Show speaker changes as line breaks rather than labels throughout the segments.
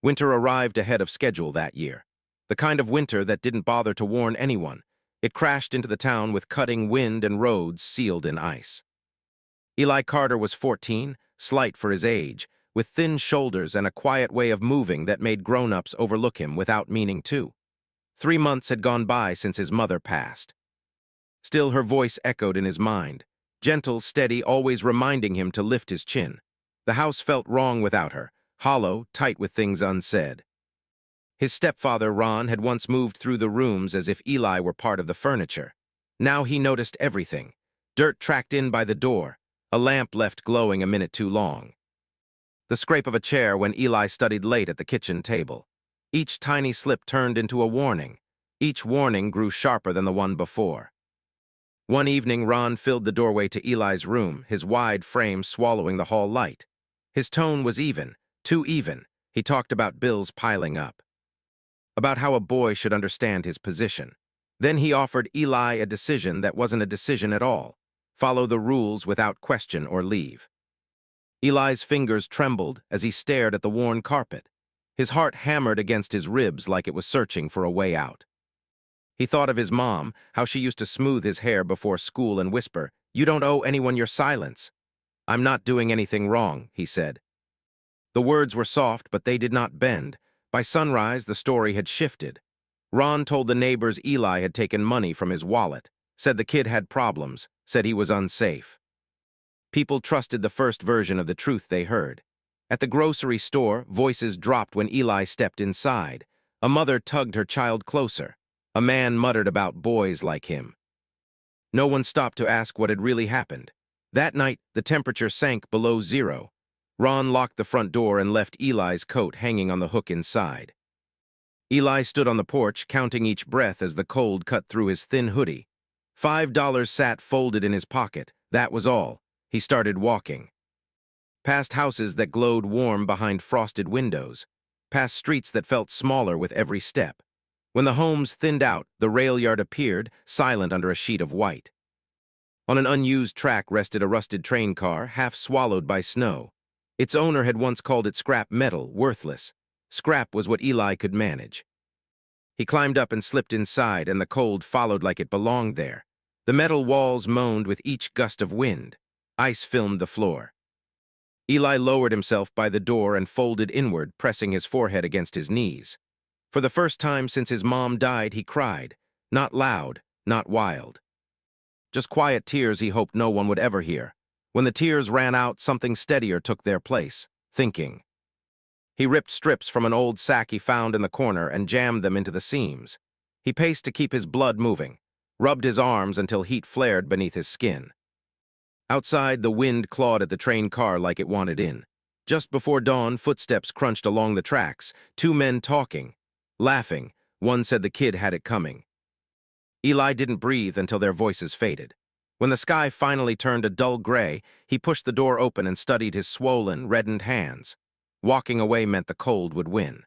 Winter arrived ahead of schedule that year. The kind of winter that didn't bother to warn anyone. It crashed into the town with cutting wind and roads sealed in ice. Eli Carter was 14, slight for his age, with thin shoulders and a quiet way of moving that made grown-ups overlook him without meaning to. 3 months had gone by since his mother passed. Still, her voice echoed in his mind, gentle, steady, always reminding him to lift his chin. The house felt wrong without her, hollow, tight with things unsaid. His stepfather, Ron, had once moved through the rooms as if Eli were part of the furniture. Now he noticed everything. Dirt tracked in by the door, a lamp left glowing a minute too long. The scrape of a chair when Eli studied late at the kitchen table. Each tiny slip turned into a warning. Each warning grew sharper than the one before. One evening, Ron filled the doorway to Eli's room, his wide frame swallowing the hall light. His tone was even, too even. He talked about bills piling up, about how a boy should understand his position. Then he offered Eli a decision that wasn't a decision at all. Follow the rules without question or leave. Eli's fingers trembled as he stared at the worn carpet. His heart hammered against his ribs like it was searching for a way out. He thought of his mom, how she used to smooth his hair before school and whisper, "You don't owe anyone your silence." "I'm not doing anything wrong," he said. The words were soft, but they did not bend. By sunrise, the story had shifted. Ron told the neighbors Eli had taken money from his wallet, said the kid had problems, said he was unsafe. People trusted the first version of the truth they heard. At the grocery store, voices dropped when Eli stepped inside. A mother tugged her child closer. A man muttered about boys like him. No one stopped to ask what had really happened. That night, the temperature sank below zero. Ron locked the front door and left Eli's coat hanging on the hook inside. Eli stood on the porch, counting each breath as the cold cut through his thin hoodie. $5 sat folded in his pocket. That was all. He started walking. Past houses that glowed warm behind frosted windows. Past streets that felt smaller with every step. When the homes thinned out, the rail yard appeared, silent under a sheet of white. On an unused track rested a rusted train car, half swallowed by snow. Its owner had once called it scrap metal, worthless. Scrap was what Eli could manage. He climbed up and slipped inside, and the cold followed like it belonged there. The metal walls moaned with each gust of wind. Ice filmed the floor. Eli lowered himself by the door and folded inward, pressing his forehead against his knees. For the first time since his mom died, he cried. Not loud, not wild. Just quiet tears he hoped no one would ever hear. When the tears ran out, something steadier took their place, thinking. He ripped strips from an old sack he found in the corner and jammed them into the seams. He paced to keep his blood moving, rubbed his arms until heat flared beneath his skin. Outside, the wind clawed at the train car like it wanted in. Just before dawn, footsteps crunched along the tracks, two men talking, laughing. One said the kid had it coming. Eli didn't breathe until their voices faded. When the sky finally turned a dull gray, he pushed the door open and studied his swollen, reddened hands. Walking away meant the cold would win.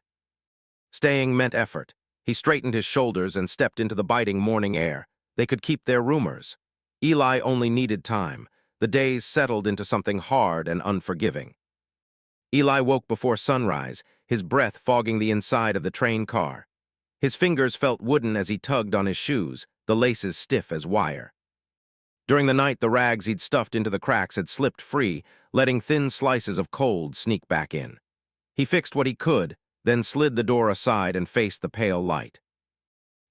Staying meant effort. He straightened his shoulders and stepped into the biting morning air. They could keep their rumors. Eli only needed time. The days settled into something hard and unforgiving. Eli woke before sunrise, his breath fogging the inside of the train car. His fingers felt wooden as he tugged on his shoes, the laces stiff as wire. During the night, the rags he'd stuffed into the cracks had slipped free, letting thin slices of cold sneak back in. He fixed what he could, then slid the door aside and faced the pale light.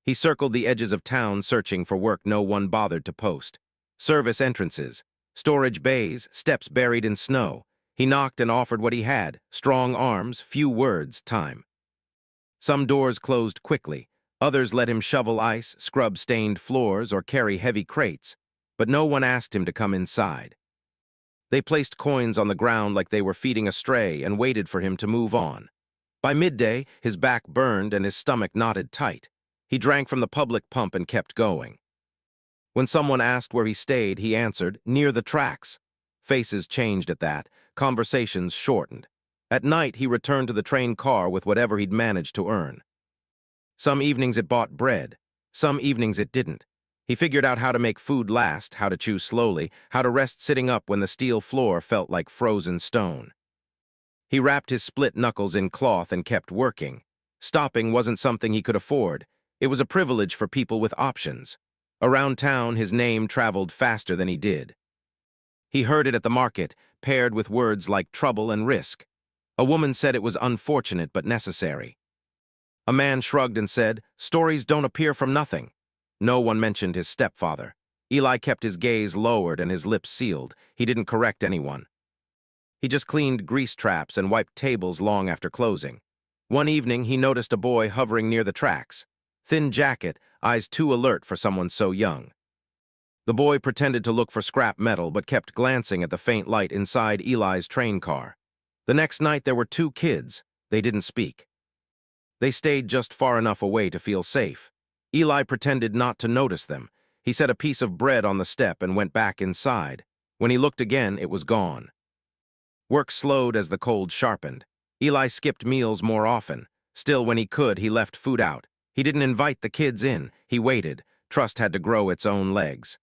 He circled the edges of town searching for work no one bothered to post. Service entrances, storage bays, steps buried in snow. He knocked and offered what he had, strong arms, few words, time. Some doors closed quickly. Others let him shovel ice, scrub stained floors, or carry heavy crates. But no one asked him to come inside. They placed coins on the ground like they were feeding a stray and waited for him to move on. By midday, his back burned and his stomach knotted tight. He drank from the public pump and kept going. When someone asked where he stayed, he answered, "Near the tracks." Faces changed at that. Conversations shortened. At night, he returned to the train car with whatever he'd managed to earn. Some evenings it bought bread. Some evenings it didn't. He figured out how to make food last, how to chew slowly, how to rest sitting up when the steel floor felt like frozen stone. He wrapped his split knuckles in cloth and kept working. Stopping wasn't something he could afford. It was a privilege for people with options. Around town, his name traveled faster than he did. He heard it at the market, paired with words like trouble and risk. A woman said it was unfortunate but necessary. A man shrugged and said, stories don't appear from nothing. No one mentioned his stepfather. Eli kept his gaze lowered and his lips sealed. He didn't correct anyone. He just cleaned grease traps and wiped tables long after closing. One evening, he noticed a boy hovering near the tracks. Thin jacket, eyes too alert for someone so young. The boy pretended to look for scrap metal but kept glancing at the faint light inside Eli's train car. The next night, there were two kids. They didn't speak. They stayed just far enough away to feel safe. Eli pretended not to notice them. He set a piece of bread on the step and went back inside. When he looked again, it was gone. Work slowed as the cold sharpened. Eli skipped meals more often. Still, when he could, he left food out. He didn't invite the kids in. He waited. Trust had to grow its own legs.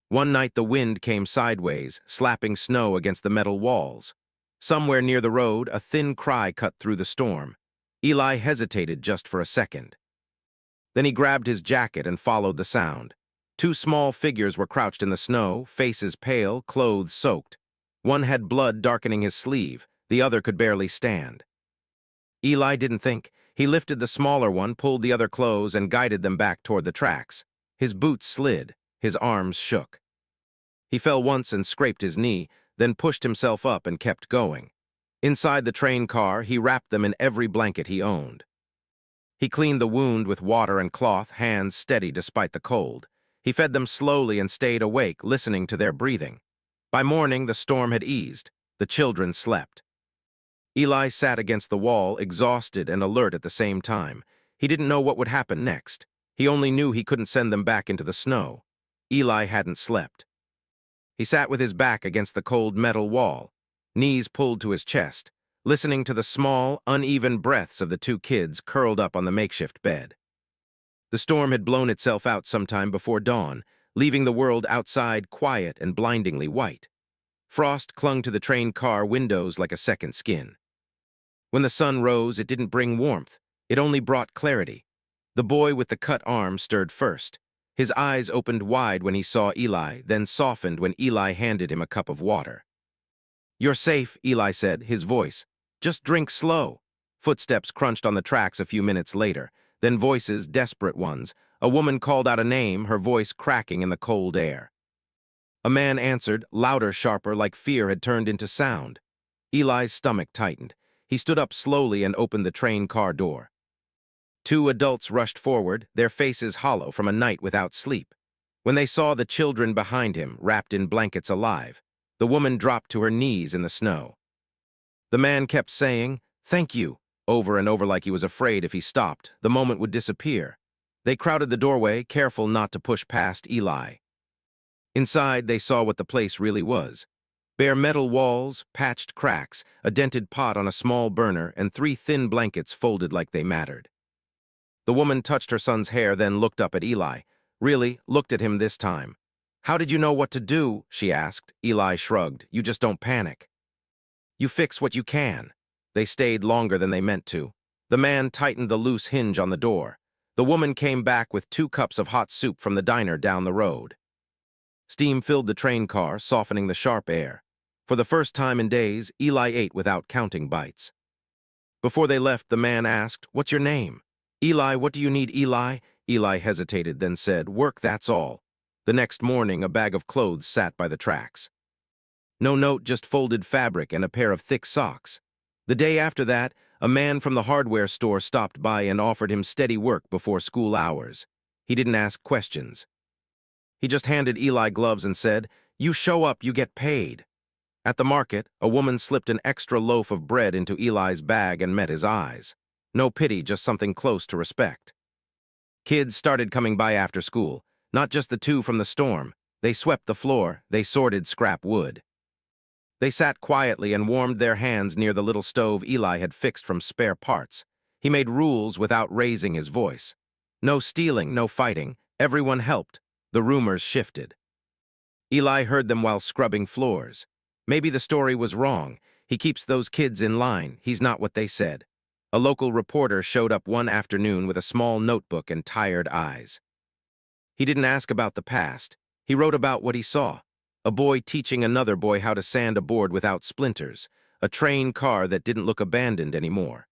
One night the wind came sideways, slapping snow against the metal walls. Somewhere near the road, a thin cry cut through the storm. Eli hesitated just for a second. Then he grabbed his jacket and followed the sound. Two small figures were crouched in the snow, faces pale, clothes soaked. One had blood darkening his sleeve, the other could barely stand. Eli didn't think. He lifted the smaller one, pulled the other close, and guided them back toward the tracks. His boots slid, his arms shook. He fell once and scraped his knee, then pushed himself up and kept going. Inside the train car, he wrapped them in every blanket he owned. He cleaned the wound with water and cloth, hands steady despite the cold. He fed them slowly and stayed awake, listening to their breathing. By morning, the storm had eased. The children slept. Eli sat against the wall, exhausted and alert at the same time. He didn't know what would happen next. He only knew he couldn't send them back into the snow. Eli hadn't slept. He sat with his back against the cold metal wall, knees pulled to his chest, listening to the small, uneven breaths of the two kids curled up on the makeshift bed. The storm had blown itself out sometime before dawn, leaving the world outside quiet and blindingly white. Frost clung to the train car windows like a second skin. When the sun rose, it didn't bring warmth. It only brought clarity. The boy with the cut arm stirred first. His eyes opened wide when he saw Eli, then softened when Eli handed him a cup of water. "You're safe," Eli said, his voice. "Just drink slow." Footsteps crunched on the tracks a few minutes later, then voices, desperate ones. A woman called out a name, her voice cracking in the cold air. A man answered, louder, sharper, like fear had turned into sound. Eli's stomach tightened. He stood up slowly and opened the train car door. Two adults rushed forward, their faces hollow from a night without sleep. When they saw the children behind him, wrapped in blankets alive, the woman dropped to her knees in the snow. The man kept saying, "Thank you," over and over like he was afraid if he stopped, the moment would disappear. They crowded the doorway, careful not to push past Eli. Inside, they saw what the place really was. Bare metal walls, patched cracks, a dented pot on a small burner, and three thin blankets folded like they mattered. The woman touched her son's hair, then looked up at Eli. Really, looked at him this time. "How did you know what to do?" she asked. Eli shrugged. "You just don't panic. You fix what you can." They stayed longer than they meant to. The man tightened the loose hinge on the door. The woman came back with 2 cups of hot soup from the diner down the road. Steam filled the train car, softening the sharp air. For the first time in days, Eli ate without counting bites. Before they left, the man asked, "What's your name?" "Eli, what do you need, Eli?" Eli hesitated, then said, "Work, that's all." The next morning, a bag of clothes sat by the tracks. No note, just folded fabric and a pair of thick socks. The day after that, a man from the hardware store stopped by and offered him steady work before school hours. He didn't ask questions. He just handed Eli gloves and said, "You show up, you get paid." At the market, a woman slipped an extra loaf of bread into Eli's bag and met his eyes. No pity, just something close to respect. Kids started coming by after school, not just the two from the storm. They swept the floor, they sorted scrap wood. They sat quietly and warmed their hands near the little stove Eli had fixed from spare parts. He made rules without raising his voice. No stealing, no fighting. Everyone helped. The rumors shifted. Eli heard them while scrubbing floors. Maybe the story was wrong. He keeps those kids in line. He's not what they said. A local reporter showed up one afternoon with a small notebook and tired eyes. He didn't ask about the past. He wrote about what he saw. A boy teaching another boy how to sand a board without splinters. A train car that didn't look abandoned anymore.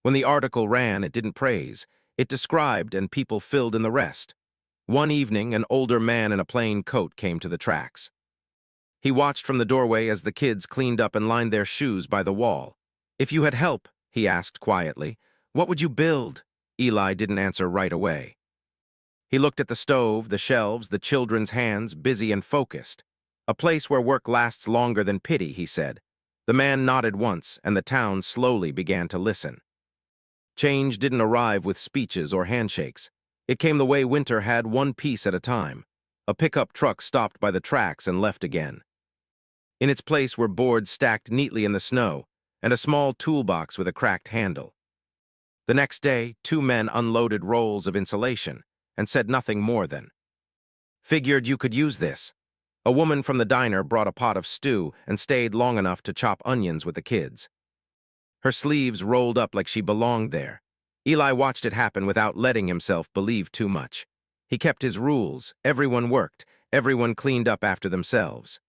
When the article ran, it didn't praise. It described, and people filled in the rest. One evening, an older man in a plain coat came to the tracks. He watched from the doorway as the kids cleaned up and lined their shoes by the wall. "If you had help," he asked quietly, "what would you build?" Eli didn't answer right away. He looked at the stove, the shelves, the children's hands, busy and focused. "A place where work lasts longer than pity," he said. The man nodded once, and the town slowly began to listen. Change didn't arrive with speeches or handshakes. It came the way winter had, one piece at a time. A pickup truck stopped by the tracks and left again. In its place were boards stacked neatly in the snow, and a small toolbox with a cracked handle. The next day, two men unloaded rolls of insulation and said nothing more than, "Figured you could use this." A woman from the diner brought a pot of stew and stayed long enough to chop onions with the kids. Her sleeves rolled up like she belonged there. Eli watched it happen without letting himself believe too much. He kept his rules. Everyone worked. Everyone cleaned up after themselves.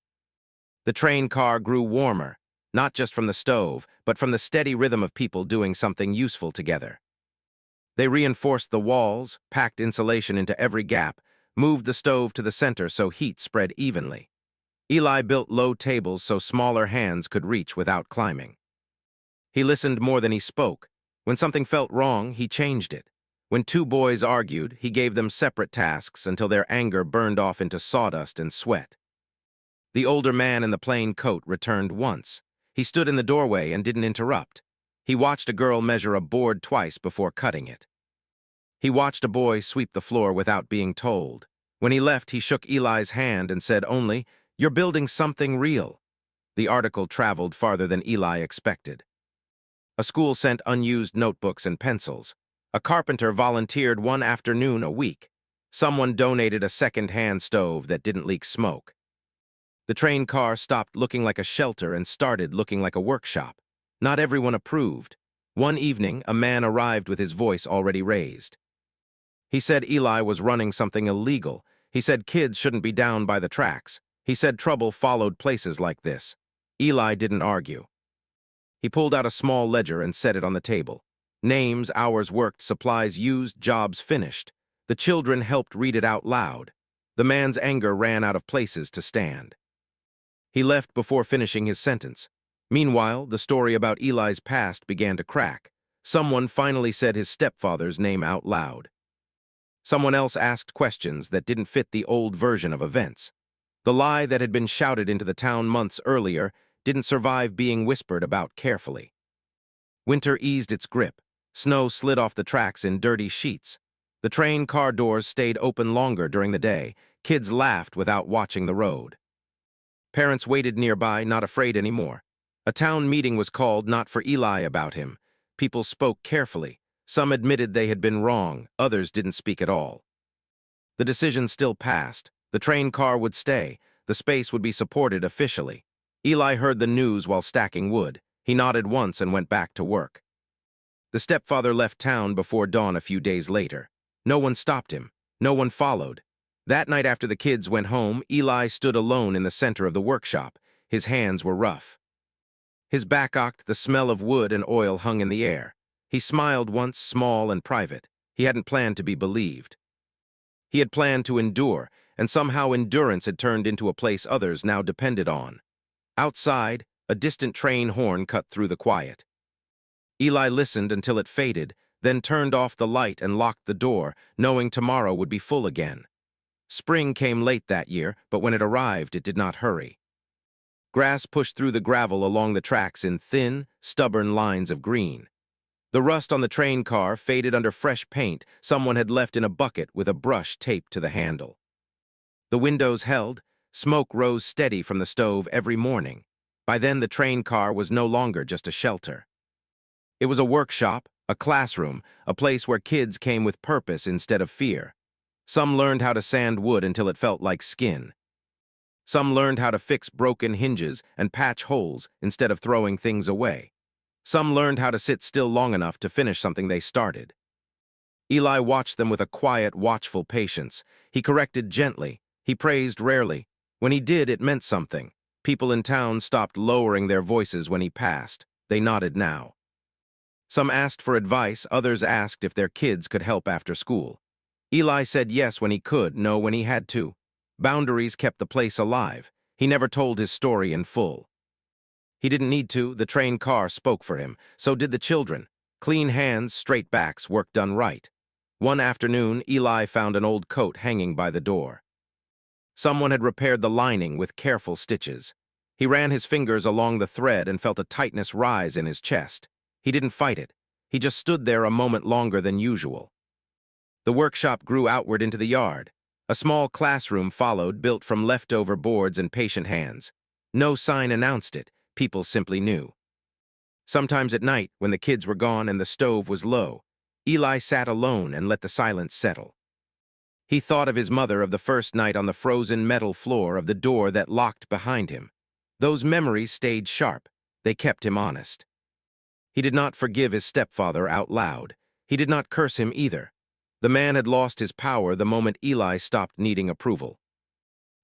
The train car grew warmer, not just from the stove, but from the steady rhythm of people doing something useful together. They reinforced the walls, packed insulation into every gap, moved the stove to the center so heat spread evenly. Eli built low tables so smaller hands could reach without climbing. He listened more than he spoke. When something felt wrong, he changed it. When two boys argued, he gave them separate tasks until their anger burned off into sawdust and sweat. The older man in the plain coat returned once. He stood in the doorway and didn't interrupt. He watched a girl measure a board twice before cutting it. He watched a boy sweep the floor without being told. When he left, he shook Eli's hand and said only, "You're building something real." The article traveled farther than Eli expected. A school sent unused notebooks and pencils. A carpenter volunteered one afternoon a week. Someone donated a second-hand stove that didn't leak smoke. The train car stopped looking like a shelter and started looking like a workshop. Not everyone approved. One evening, a man arrived with his voice already raised. He said Eli was running something illegal. He said kids shouldn't be down by the tracks. He said trouble followed places like this. Eli didn't argue. He pulled out a small ledger and set it on the table. Names, hours worked, supplies used, jobs finished. The children helped read it out loud. The man's anger ran out of places to stand. He left before finishing his sentence. Meanwhile, the story about Eli's past began to crack. Someone finally said his stepfather's name out loud. Someone else asked questions that didn't fit the old version of events. The lie that had been shouted into the town months earlier didn't survive being whispered about carefully. Winter eased its grip. Snow slid off the tracks in dirty sheets. The train car doors stayed open longer during the day. Kids laughed without watching the road. Parents waited nearby, not afraid anymore. A town meeting was called, not for Eli about him. People spoke carefully. Some admitted they had been wrong, others didn't speak at all. The decision still passed. The train car would stay. The space would be supported officially. Eli heard the news while stacking wood. He nodded once and went back to work. The stepfather left town before dawn a few days later. No one stopped him. No one followed. That night after the kids went home, Eli stood alone in the center of the workshop. His hands were rough. His back ached, the smell of wood and oil hung in the air. He smiled once, small and private. He hadn't planned to be believed. He had planned to endure, and somehow endurance had turned into a place others now depended on. Outside, a distant train horn cut through the quiet. Eli listened until it faded, then turned off the light and locked the door, knowing tomorrow would be full again. Spring came late that year, but when it arrived, it did not hurry. Grass pushed through the gravel along the tracks in thin, stubborn lines of green. The rust on the train car faded under fresh paint someone had left in a bucket with a brush taped to the handle. The windows held. Smoke rose steady from the stove every morning. By then, the train car was no longer just a shelter. It was a workshop, a classroom, a place where kids came with purpose instead of fear. Some learned how to sand wood until it felt like skin. Some learned how to fix broken hinges and patch holes instead of throwing things away. Some learned how to sit still long enough to finish something they started. Eli watched them with a quiet, watchful patience. He corrected gently. He praised rarely. When he did, it meant something. People in town stopped lowering their voices when he passed. They nodded now. Some asked for advice, others asked if their kids could help after school. Eli said yes when he could, no when he had to. Boundaries kept the place alive. He never told his story in full. He didn't need to. The train car spoke for him. So did the children. Clean hands, straight backs, work done right. One afternoon, Eli found an old coat hanging by the door. Someone had repaired the lining with careful stitches. He ran his fingers along the thread and felt a tightness rise in his chest. He didn't fight it. He just stood there a moment longer than usual. The workshop grew outward into the yard. A small classroom followed, built from leftover boards and patient hands. No sign announced it. People simply knew. Sometimes at night, when the kids were gone and the stove was low, Eli sat alone and let the silence settle. He thought of his mother, of the first night on the frozen metal floor, of the door that locked behind him. Those memories stayed sharp. They kept him honest. He did not forgive his stepfather out loud. He did not curse him either. The man had lost his power the moment Eli stopped needing approval.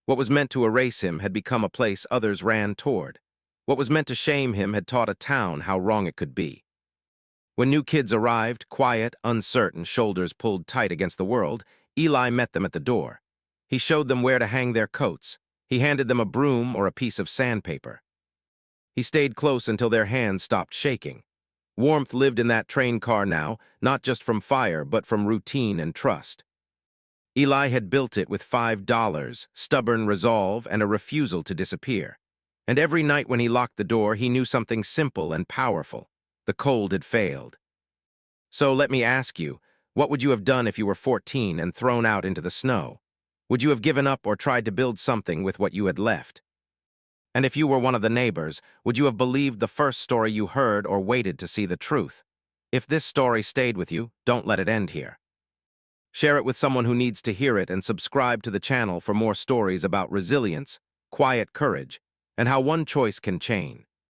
What was meant to erase him had become a place others ran toward. What was meant to shame him had taught a town how wrong it could be. When new kids arrived, quiet, uncertain, shoulders pulled tight against the world, Eli met them at the door. He showed them where to hang their coats. He handed them a broom or a piece of sandpaper. He stayed close until their hands stopped shaking. Warmth lived in that train car now, not just from fire, but from routine and trust. Eli had built it with $5, stubborn resolve, and a refusal to disappear. And every night when he locked the door, he knew something simple and powerful. The cold had failed. So let me ask you, what would you have done if you were 14 and thrown out into the snow? Would you have given up or tried to build something with what you had left? And if you were one of the neighbors, would you have believed the first story you heard or waited to see the truth? If this story stayed with you, don't let it end here. Share it with someone who needs to hear it and subscribe to the channel for more stories about resilience, quiet courage, and how one choice can change.